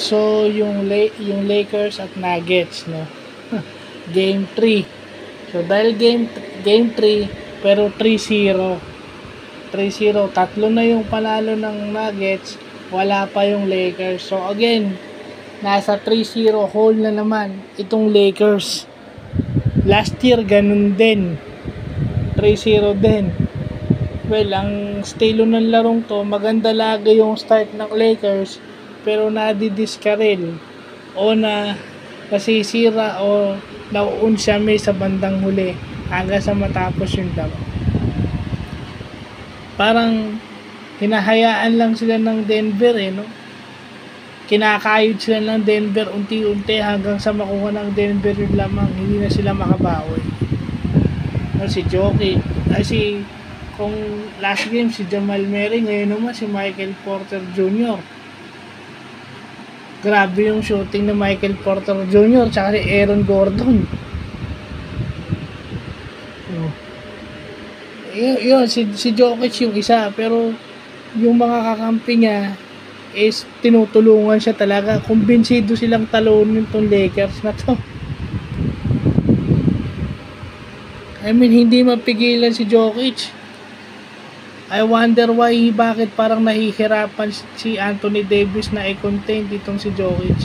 So yung Lakers at Nuggets, no. Game 3. So dahil game 3 pero 3-0. 3-0, tatlo na yung panalo ng Nuggets, wala pa yung Lakers. So again, nasa 3-0 hole na naman itong Lakers. Last year ganun din. 3-0 din. Well, ang estilo ng larong to, maganda lagi yung start ng Lakers, pero nadidiskarel o nasisira o nauunsyame sa bandang huli hanggang sa matapos yung laro. Parang hinahayaan lang sila ng Denver, no? Kinakayod sila ng Denver unti-unti hanggang sa makuha ng Denver yung lamang, hindi na sila makabawi. Si Jokic, kung last game si Jamal Murray, ngayon naman si Michael Porter Jr. Grabe yung shooting ni Michael Porter Jr. tsaka si Aaron Gordon. Yun, si Jokic yung isa, pero yung mga kakampi niya is tinutulungan siya talaga. Kumbinsido silang talunin tong Lakers na to. I mean, hindi mapigilan si Jokic. I wonder why, bakit parang nahihirapan si Anthony Davis na i-contain ditong si Jokic,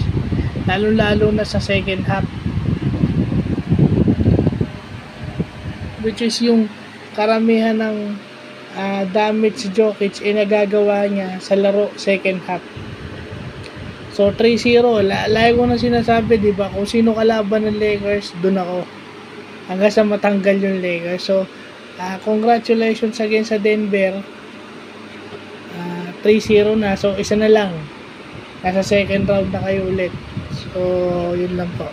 lalo na sa second half, which is yung karamihan ng damage si Jokic nagagawa niya sa laro second half. So 3-0, lagi ko na sinasabi, diba, kung sino kalaban ng Lakers, dun ako hanggang sa matanggal yung Lakers. So congratulations again sa Denver. 3-0 na. So isa na lang, nasa second round na kayo ulit. So yun lang po.